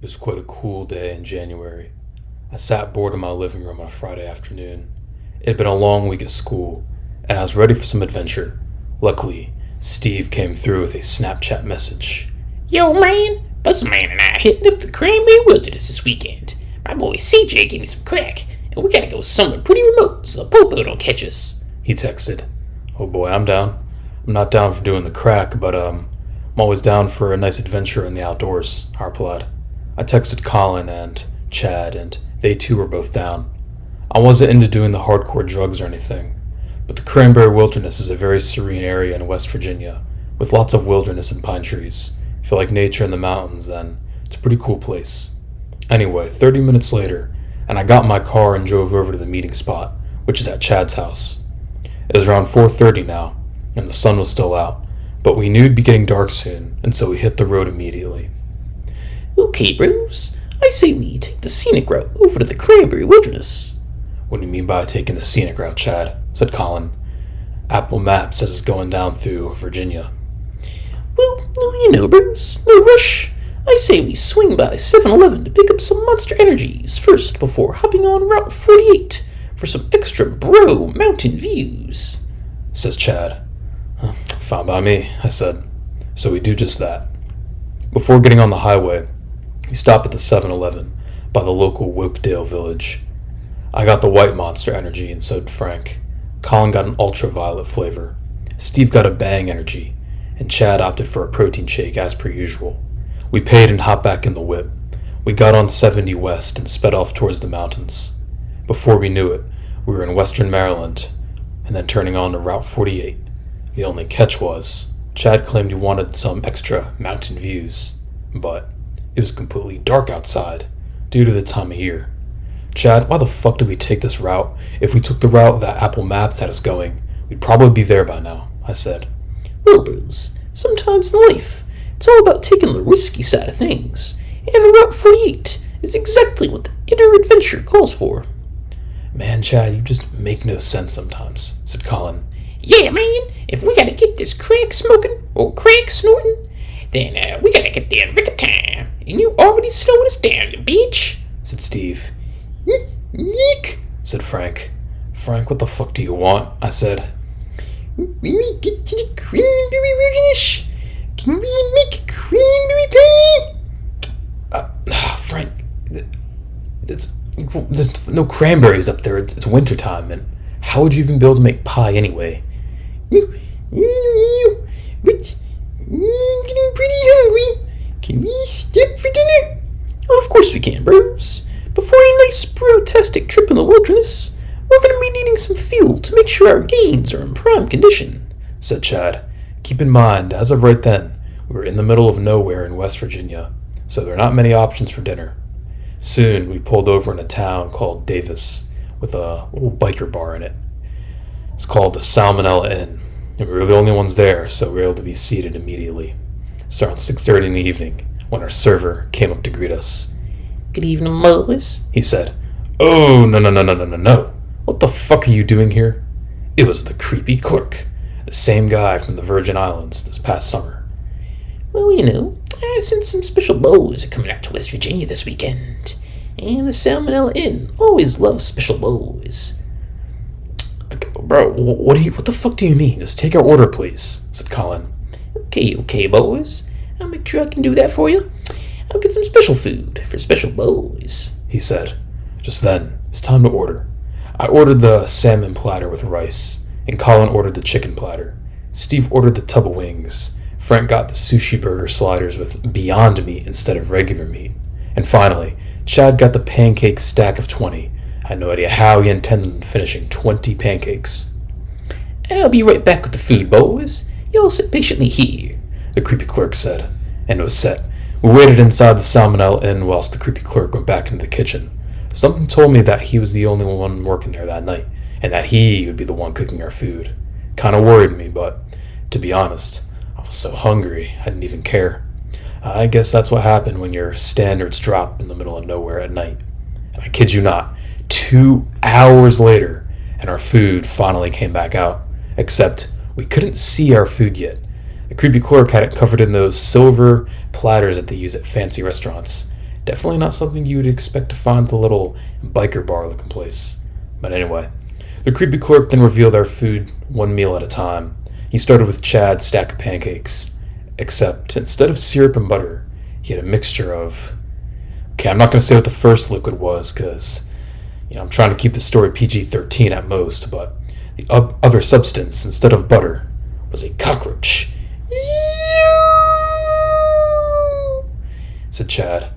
was quite a cool day in January. I sat bored in my living room on a Friday afternoon. It had been a long week at school, and I was ready for some adventure. Luckily, Steve came through with a Snapchat message. Yo, man, Buzzman and I hitting up the Cranberry Wilderness this weekend. My boy CJ gave me some crack, and we gotta go somewhere pretty remote so the popo don't catch us. He texted. Oh boy, I'm down. I'm not down for doing the crack, but I'm always down for a nice adventure in the outdoors, I replied. I texted Colin and Chad, and they too were both down. I wasn't into doing the hardcore drugs or anything, but the Cranberry Wilderness is a very serene area in West Virginia, with lots of wilderness and pine trees. If you like nature and the mountains, then it's a pretty cool place. Anyway, 30 minutes later, and I got in my car and drove over to the meeting spot, which is at Chad's house. It was around 4:30 now, and the sun was still out, but we knew it'd be getting dark soon, and so we hit the road immediately. Okay, bros, I say we take the scenic route over to the Cranberry Wilderness. What do you mean by taking the scenic route, Chad? Said Colin. Apple Maps says it's going down through Virginia. Well, you know, bros, no rush. I say we swing by 7-Eleven to pick up some Monster Energies first before hopping on Route 48 for some extra bro mountain views, says Chad. Fine by me, I said. So we do just that. Before getting on the highway, we stop at the 7-Eleven by the local Wokedale village. I got the white Monster Energy and so did Frank. Colin got an ultraviolet flavor. Steve got a Bang Energy, and Chad opted for a protein shake as per usual. We paid and hopped back in the whip. We got on 70 West and sped off towards the mountains. Before we knew it, we were in western Maryland, and then turning on to Route 48. The only catch was, Chad claimed he wanted some extra mountain views, but it was completely dark outside due to the time of year. Chad, why the fuck did we take this route? If we took the route that Apple Maps had us going, we'd probably be there by now, I said. Well, bros, sometimes in life, it's all about taking the risky side of things, and Route 48 is exactly what the inner adventure calls for. Man, Chad, you just make no sense sometimes, said Colin. Yeah, man, if we gotta get this crack smoking or crack snorting, then we gotta get there in record time, and you already slowing us down, you bitch, said Steve. Yeek, said Frank. Frank, what the fuck do you want? I said. When we get to the Cranberry Wilderness, can we make cranberry pie? Frank, there's no cranberries up there. It's wintertime, and how would you even be able to make pie anyway? But I'm getting pretty hungry. Can we step for dinner? Oh, of course we can, bros. Before a nice bro-tastic trip in the wilderness, we're going to be needing some fuel to make sure our gains are in prime condition, said Chad. Keep in mind, as of right then, we were in the middle of nowhere in West Virginia, so there are not many options for dinner. Soon, we pulled over in a town called Davis, with a little biker bar in it. It's called the Salmonella Inn, and we were the only ones there, so we were able to be seated immediately. It's around 6:30 in the evening, when our server came up to greet us. Good evening, boys, he said. Oh, no. What the fuck are you doing here? It was the creepy clerk, the same guy from the Virgin Islands this past summer. Well, you know, I sent some special bows coming out to West Virginia this weekend, and the Salmonella Inn always loves special bows. Bro, what the fuck do you mean? Just take our order, please, said Colin. Okay, boys. I'll make sure I can do that for you. I'll get some special food for special boys, he said. Just then, it's time to order. I ordered the salmon platter with rice, and Colin ordered the chicken platter. Steve ordered the tub of wings. Frank got the sushi burger sliders with Beyond Meat instead of regular meat. And finally, Chad got the pancake stack of 20. I had no idea how he intended on finishing 20 pancakes. I'll be right back with the food, boys. Y'all sit patiently here, the creepy clerk said, and it was set. We waited inside the Salmonella Inn whilst the creepy clerk went back into the kitchen. Something told me that he was the only one working there that night, and that he would be the one cooking our food. Kinda worried me, but to be honest, I was so hungry I didn't even care. I guess that's what happened when your standards drop in the middle of nowhere at night. And I kid you not, 2 hours later, and our food finally came back out. Except we couldn't see our food yet. The creepy clerk had it covered in those silver platters that they use at fancy restaurants. Definitely not something you would expect to find at the little biker bar looking place. But anyway, the creepy clerk then revealed our food one meal at a time. He started with Chad's stack of pancakes, except instead of syrup and butter, he had a mixture of... Okay, I'm not going to say what the first liquid was, because, I'm trying to keep the story PG-13 at most, but the other substance, instead of butter, was a cockroach. Said Chad.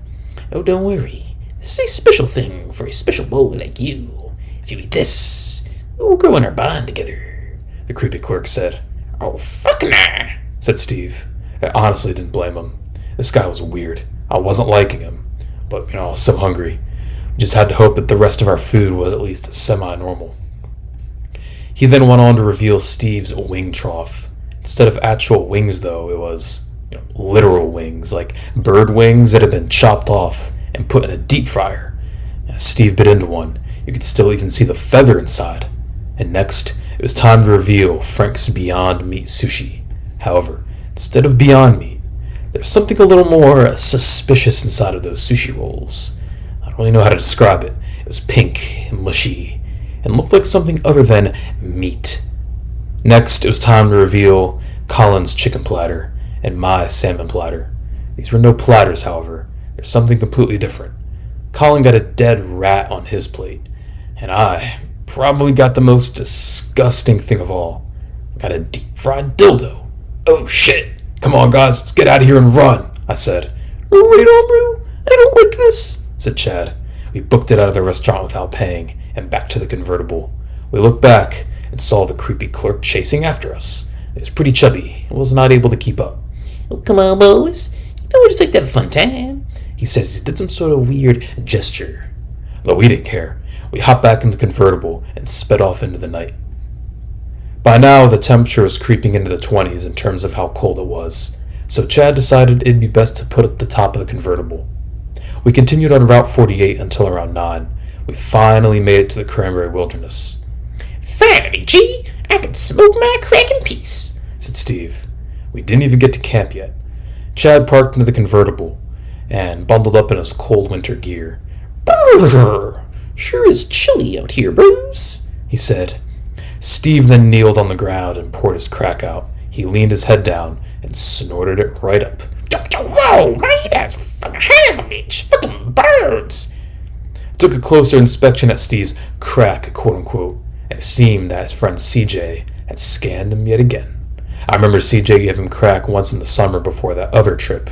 Oh, don't worry. This is a special thing for a special boy like you. If you eat this, we'll grow in our bond together, the creepy clerk said. Oh, fuck nah, said Steve. I honestly didn't blame him. This guy was weird. I wasn't liking him, but, I was so hungry. We just had to hope that the rest of our food was at least semi-normal. He then went on to reveal Steve's wing trough. Instead of actual wings, though, it was... literal wings, like bird wings that had been chopped off and put in a deep fryer. As Steve bit into one, you could still even see the feather inside. And next, it was time to reveal Frank's Beyond Meat sushi. However, instead of Beyond Meat, there's something a little more suspicious inside of those sushi rolls. I don't really know how to describe it. It was pink and mushy, and looked like something other than meat. Next, it was time to reveal Colin's chicken platter and my salmon platter. These were no platters, however. There's something completely different. Colin got a dead rat on his plate, and I probably got the most disgusting thing of all. I got a deep-fried dildo. Oh shit! Come on, guys, let's get out of here and run, I said. Right on, bro. I don't like this, said Chad. We booked it out of the restaurant without paying, and back to the convertible. We looked back and saw the creepy clerk chasing after us. He was pretty chubby and was not able to keep up. Oh, come on, boys. We just like to have a fun time, he said as he did some sort of weird gesture. Though we didn't care. We hopped back in the convertible and sped off into the night. By now, the temperature was creeping into the 20s in terms of how cold it was, so Chad decided it'd be best to put up the top of the convertible. We continued on Route 48 until around 9. We finally made it to the Cranberry Wilderness. Finally, G! I can smoke my crack in peace, said Steve. We didn't even get to camp yet. Chad parked into the convertible and bundled up in his cold winter gear. Brrr! Sure is chilly out here, bros, he said. Steve then kneeled on the ground and poured his crack out. He leaned his head down and snorted it right up. Whoa, mate, that's fucking high as a bitch. Fucking birds. I took a closer inspection at Steve's crack, quote-unquote, and it seemed that his friend CJ had scanned him yet again. I remember CJ gave him crack once in the summer before that other trip,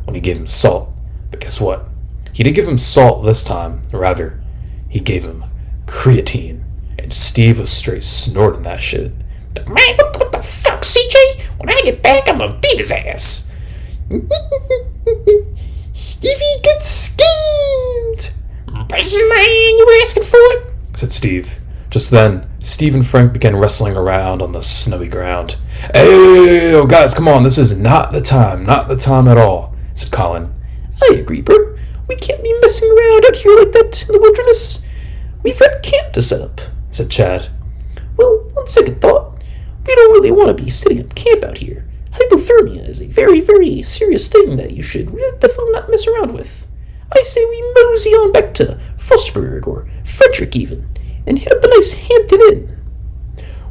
when he gave him salt. But guess what? He didn't give him salt this time. Rather, he gave him creatine. And Steve was straight snorting that shit. Man, what the fuck, CJ? When I get back, I'm gonna beat his ass. Stevie gets scammed. Prison man, you were asking for it? Said Steve. Just then, Steve and Frank began wrestling around on the snowy ground. Hey, guys, come on, this is not the time at all, said Colin. I agree, bro. We can't be messing around out here like that in the wilderness. We've got camp to set up, said Chad. Well, on second thought, we don't really want to be setting up camp out here. Hypothermia is a very, very serious thing that you should really definitely not mess around with. I say we mosey on back to Frostburg or Frederick even, and hit up a nice Hampton Inn.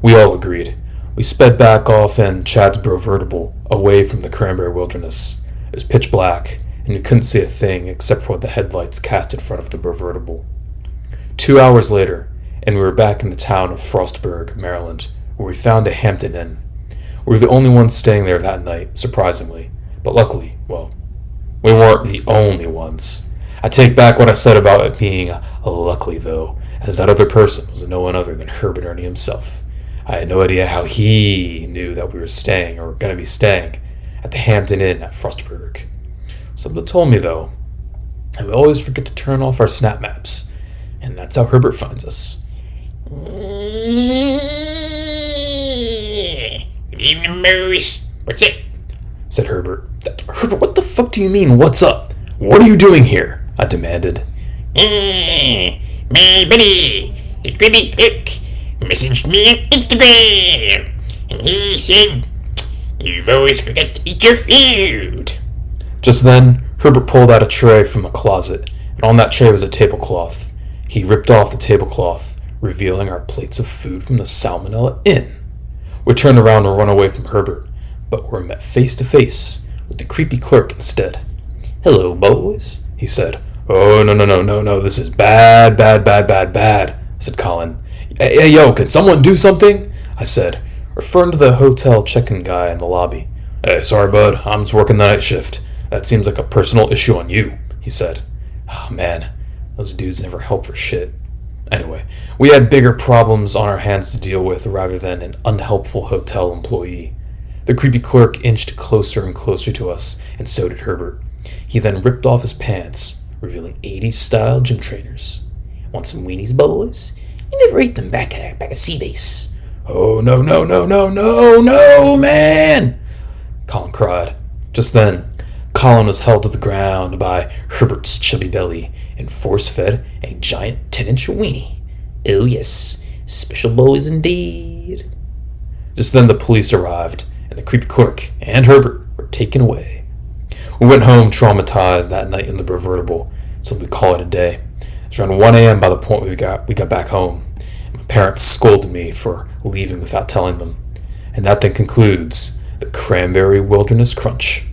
We all agreed. We sped back off in Chad's Brovertible, away from the Cranberry Wilderness. It was pitch black, and you couldn't see a thing except for what the headlights cast in front of the Brovertible. 2 hours later, and we were back in the town of Frostburg, Maryland, where we found a Hampton Inn. We were the only ones staying there that night, surprisingly. But luckily, well, we weren't the only ones. I take back what I said about it being luckily, though, as that other person was no one other than Herbert Ernie himself. I had no idea how he knew that we were staying, or going to be staying, at the Hampton Inn at Frostburg. Something told me, though, that we always forget to turn off our snap maps, and that's how Herbert finds us. Good evening, Moose. What's it? Said Herbert. Herbert, what the fuck do you mean, what's up? What are you doing here? I demanded. My buddy, the creepy clerk, messaged me on Instagram, and he said, you always forget to eat your food. Just then, Herbert pulled out a tray from a closet, and on that tray was a tablecloth. He ripped off the tablecloth, revealing our plates of food from the Salmonella Inn. We turned around to run away from Herbert, but were met face to face with the creepy clerk instead. "Hello, boys," he said. "Oh, no, this is bad, said Colin. Hey, yo, can someone do something? I said, referring to the hotel check-in guy in the lobby. Hey, sorry, bud, I'm just working the night shift. That seems like a personal issue on you, he said. Oh, man, those dudes never help for shit. Anyway, we had bigger problems on our hands to deal with rather than an unhelpful hotel employee. The creepy clerk inched closer and closer to us, and so did Herbert. He then ripped off his pants, revealing 80s-style gym trainers. "Want some weenies, boys? You never ate them back at sea base." Oh, no, man! Colin cried. Just then, Colin was held to the ground by Herbert's chubby belly and force-fed a giant 10-inch weenie. "Oh yes, special boys indeed." Just then the police arrived, and the creepy clerk and Herbert were taken away. We went home traumatized that night in the Provertible, so we call it a day. It was around 1 a.m. by the point we got back home. My parents scolded me for leaving without telling them. And that then concludes the Cranberry Wilderness Crunch.